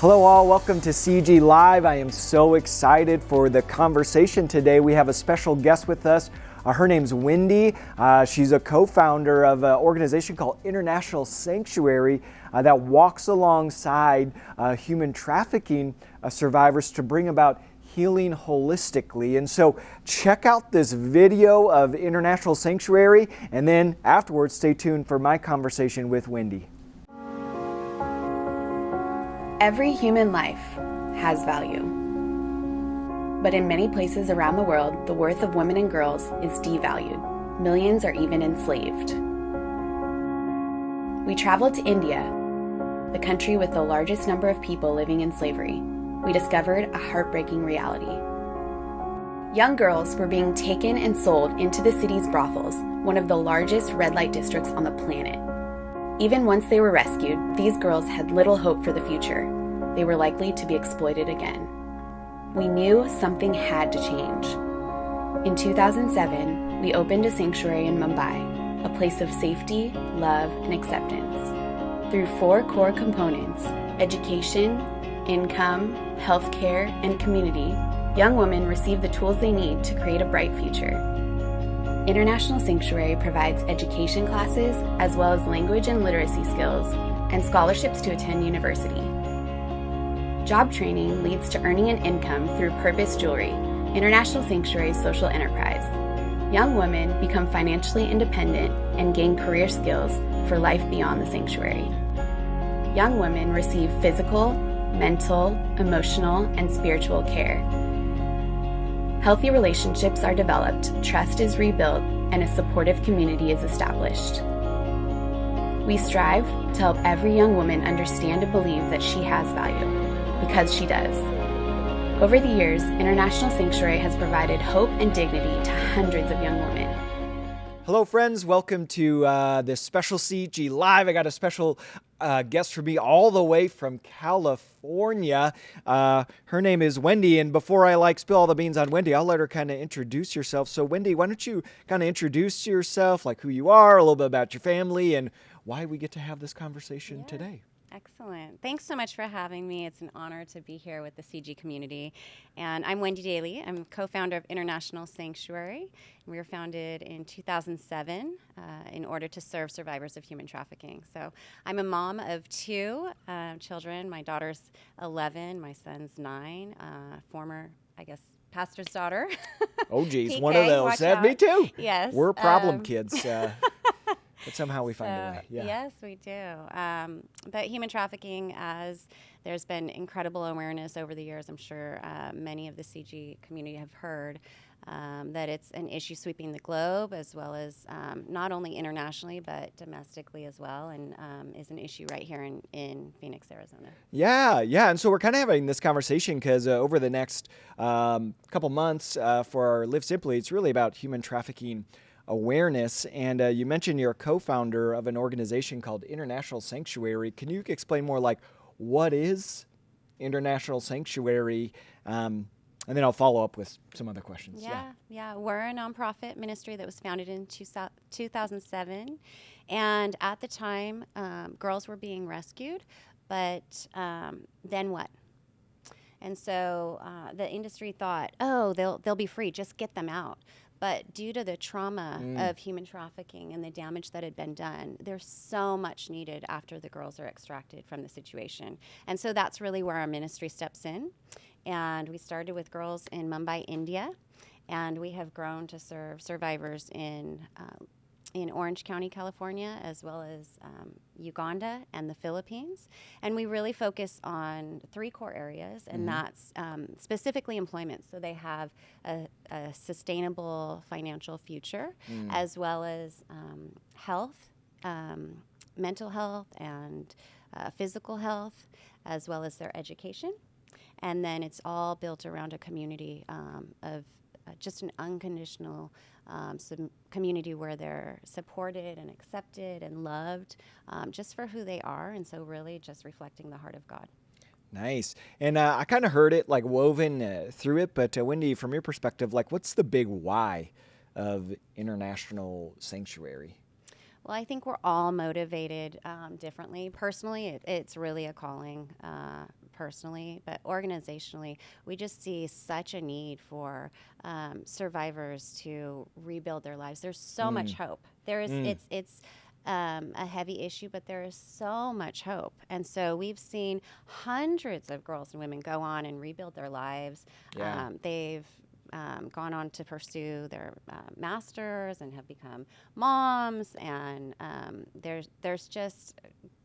Hello all, welcome to CG Live. I am so excited for the conversation today. We have a special guest with us. Her name's Wendy. She's a co-founder of an organization called International Sanctuary that walks alongside human trafficking survivors to bring about healing holistically. And so check out this video of International Sanctuary, and then afterwards stay tuned for my conversation with Wendy. Every human life has value. But in many places around the world, the worth of women and girls is devalued. Millions are even enslaved. We traveled to India, the country with the largest number of people living in slavery. We discovered a heartbreaking reality. Young girls were being taken and sold into the city's brothels, one of the largest red light districts on the planet. Even once they were rescued, these girls had little hope for the future. They were likely to be exploited again. We knew something had to change. In 2007, we opened a sanctuary in Mumbai, a place of safety, love, and acceptance. Through 4 core components: education, income, healthcare, and community, young women receive the tools they need to create a bright future. International Sanctuary provides education classes as well as language and literacy skills and scholarships to attend university. Job training leads to earning an income through Purpose Jewelry, International Sanctuary's social enterprise. Young women become financially independent and gain career skills for life beyond the sanctuary. Young women receive physical, mental, emotional, and spiritual care. Healthy relationships are developed, trust is rebuilt, and a supportive community is established. We strive to help every young woman understand and believe that she has value, because she does. Over the years, International Sanctuary has provided hope and dignity to hundreds of young women. Hello friends, welcome to this special CG Live. I got a special guest for me all the way from California. Her name is Wendy, and before I spill all the beans on Wendy, I'll let her kind of introduce yourself. So Wendy, why don't you kind of introduce yourself, like who you are, a little bit about your family, and why we get to have this conversation today. Excellent. Thanks so much for having me. It's an honor to be here with the CG community. And I'm Wendy Daley. I'm co-founder of International Sanctuary. We were founded in 2007 in order to serve survivors of human trafficking. So I'm a mom of 2 children. My daughter's 11, my son's 9, former, pastor's daughter. Oh, geez, PK, one of those. Me too. Yes. We're problem kids. But somehow we find a way. Yeah. Yes, we do. But human trafficking, as there's been incredible awareness over the years, I'm sure many of the CG community have heard that it's an issue sweeping the globe, as well as not only internationally, but domestically as well, and is an issue right here in Phoenix, Arizona. Yeah. And so we're kind of having this conversation because over the next couple months for our Live Simply, it's really about human trafficking awareness. And you mentioned you're a co-founder of an organization called International Sanctuary. Can you explain more what is International Sanctuary? And then I'll follow up with some other questions. Yeah. We're a nonprofit ministry that was founded in 2007. And at the time, girls were being rescued, but then what? And so the industry thought, they'll be free, just get them out. But due to the trauma of human trafficking and the damage that had been done, there's so much needed after the girls are extracted from the situation. And so that's really where our ministry steps in. And we started with girls in Mumbai, India, and we have grown to serve survivors in Orange County, California, as well as Uganda and the Philippines. And we really focus on 3 core areas, and that's specifically employment. So they have a sustainable financial future, as well as health, mental health, and physical health, as well as their education. And then it's all built around a community of just an unconditional community where they're supported and accepted and loved just for who they are, and so really just reflecting the heart of God. Nice. And I kind of heard it woven through it, but Wendy, from your perspective, what's the big why of International Sanctuary? Well, I think we're all motivated differently. Personally, it's really a calling personally, but organizationally, we just see such a need for survivors to rebuild their lives. There's so much hope. There is, it's a heavy issue, but there is so much hope. And so we've seen hundreds of girls and women go on and rebuild their lives. Yeah. They've gone on to pursue their masters and have become moms. And there's just,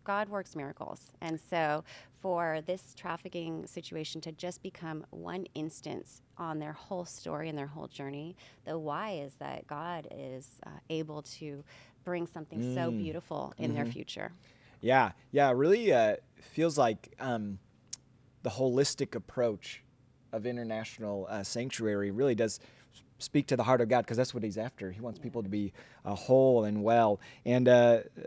God works miracles. And so for this trafficking situation to just become one instance on their whole story and their whole journey, the why is that God is able to bring something so beautiful in their future. Yeah, it really feels like the holistic approach of International Sanctuary really does speak to the heart of God, because that's what he's after. He wants people to be whole and well. And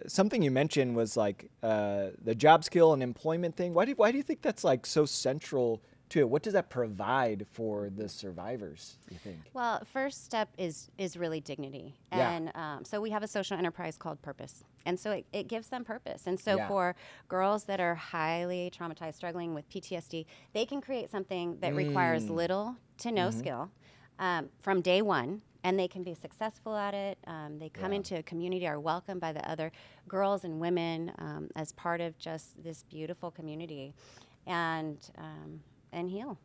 something you mentioned was like the job skill and employment thing. Why do you think that's like so central to it? What does that provide for the survivors, you think? Well, first step is really dignity. Yeah. And so we have a social enterprise called Purpose. And so it gives them purpose. And so Yeah. for girls that are highly traumatized, struggling with PTSD, they can create something that requires little to no skill from day one. And they can be successful at it. They come into a community, are welcomed by the other girls and women as part of just this beautiful community. And heal.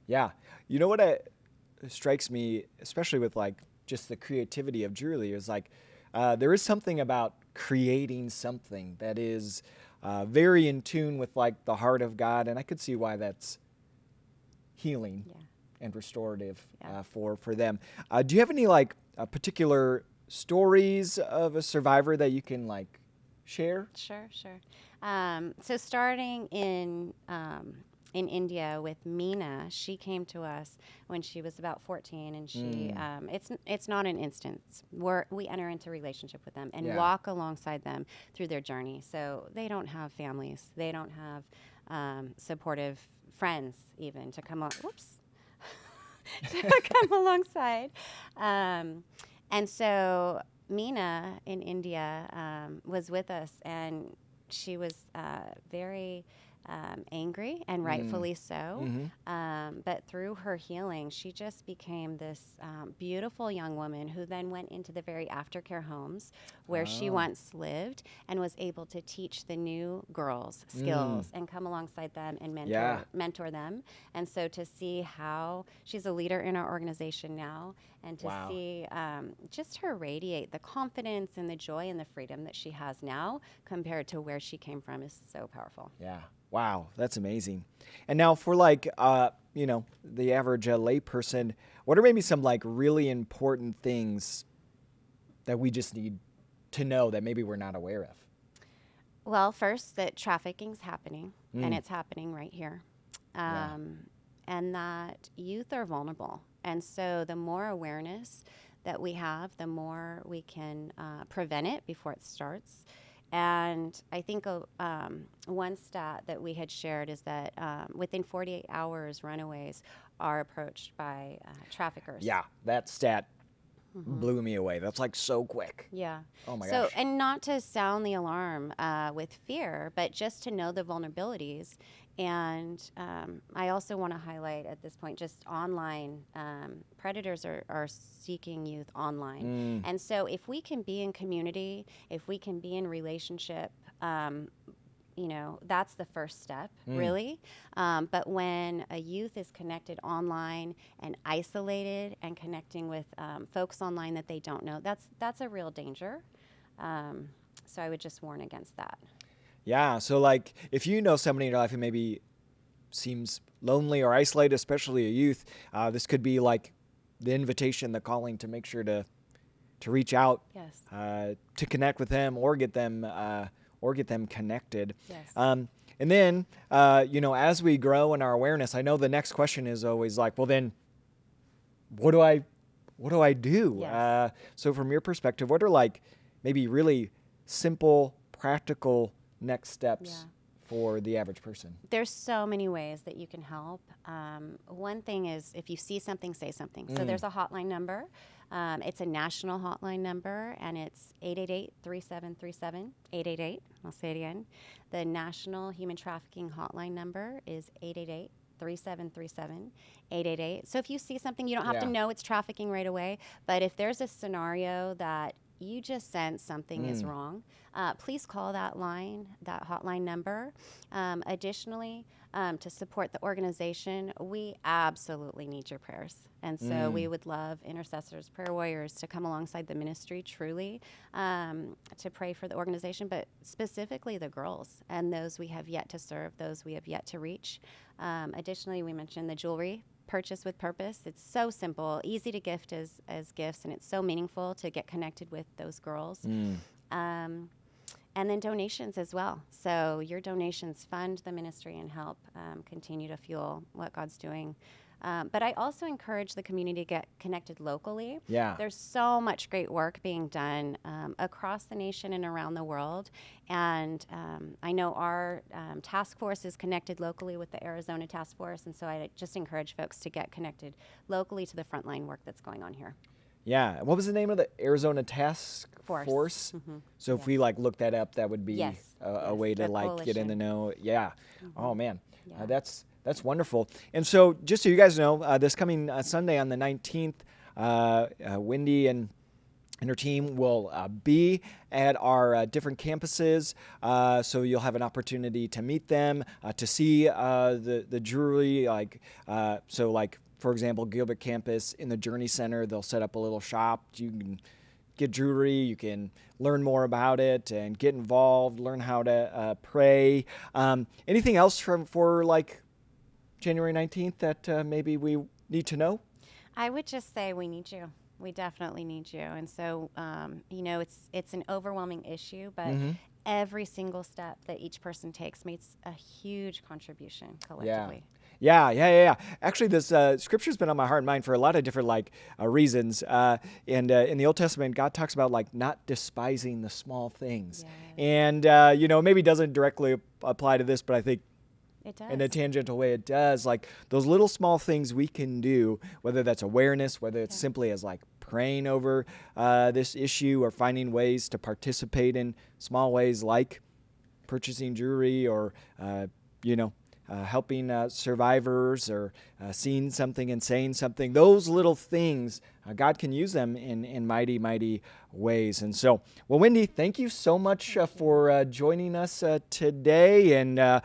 Yeah. You know what strikes me, especially with like just the creativity of Julie, is like there is something about creating something that is very in tune with like the heart of God, and I could see why that's healing and restorative for them. Do you have any like particular stories of a survivor that you can like share? Sure. So starting in India with Meena, she came to us when she was about 14, and she it's not an instance where we enter into relationship with them and walk alongside them through their journey. So they don't have families, they don't have supportive friends even to come to come alongside. And so Meena in India was with us, and she was very angry, and rightfully so. But through her healing, she just became this beautiful young woman who then went into the very aftercare homes where she once lived, and was able to teach the new girls skills and come alongside them and mentor them. And so to see how she's a leader in our organization now, and to see just her radiate the confidence and the joy and the freedom that she has now compared to where she came from is so powerful. Yeah. Wow, that's amazing. And now for like, the average layperson, what are maybe some like really important things that we just need to know that maybe we're not aware of? Well, first, that trafficking's happening, and it's happening right here. And that youth are vulnerable. And so the more awareness that we have, the more we can prevent it before it starts. And I think one stat that we had shared is that within 48 hours, runaways are approached by traffickers. Yeah, that stat blew me away. That's like so quick. Yeah. Oh my gosh. gosh. And not to sound the alarm with fear, but just to know the vulnerabilities. And I also want to highlight at this point, just online, predators are seeking youth online. And so if we can be in community, if we can be in relationship, that's the first step, really. But when a youth is connected online and isolated and connecting with folks online that they don't know, that's a real danger. So I would just warn against that. Yeah, so like if you know somebody in your life who maybe seems lonely or isolated, especially a youth, this could be like the invitation, the calling to make sure to reach out, to connect with them or get them connected. Yes. And then, as we grow in our awareness, I know the next question is always like, well, then what do I do? Yes. So from your perspective, what are like maybe really simple, practical next steps for the average person? There's so many ways that you can help. One thing is if you see something, say something. So there's a hotline number It's a national hotline number, and it's 888-3737, 888, I'll say it again. The National Human Trafficking Hotline number is 888-3737, 888. So if you see something, you don't have to know it's trafficking right away, but if there's a scenario that you just sense something is wrong, please call that hotline number. Additionally, to support the organization, we absolutely need your prayers. And so we would love intercessors, prayer warriors to come alongside the ministry truly to pray for the organization, but specifically the girls and those we have yet to serve, those we have yet to reach. Additionally, we mentioned the jewelry purchase with purpose. It's so simple, easy to gift as gifts, and it's so meaningful to get connected with those girls. And then donations as well. So your donations fund the ministry and help continue to fuel what God's doing. But I also encourage the community to get connected locally. Yeah. There's so much great work being done across the nation and around the world. And I know our task force is connected locally with the Arizona task force. And so I just encourage folks to get connected locally to the frontline work that's going on here. Yeah. What was the name of the Arizona Task Force? So if we look that up, that would be a way to get in the know. Yeah. Oh man, that's wonderful. And so just so you guys know, this coming Sunday on the 19th, Wendy and her team will be at our different campuses, so you'll have an opportunity to meet them, to see the jewelry, for example, Gilbert campus in the Journey Center, they'll set up a little shop. You can get jewelry, you can learn more about it and get involved, learn how to pray. Anything else for January 19th that maybe we need to know? I would just say we need you. We definitely need you. And so, it's an overwhelming issue, but every single step that each person takes makes a huge contribution collectively. Yeah. Actually, this scripture's been on my heart and mind for a lot of different reasons. And in the Old Testament, God talks about not despising the small things. And maybe doesn't directly apply to this, but I think it does. In a tangential way it does. Those little small things we can do, whether that's awareness, whether it's simply as praying over this issue or finding ways to participate in small ways like purchasing jewelry or helping survivors or seeing something and saying something. Those little things, God can use them in mighty, mighty ways. And so, well, Wendy, thank you so much for joining us today. And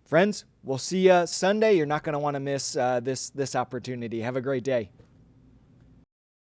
friends, we'll see you Sunday. You're not going to want to miss this opportunity. Have a great day.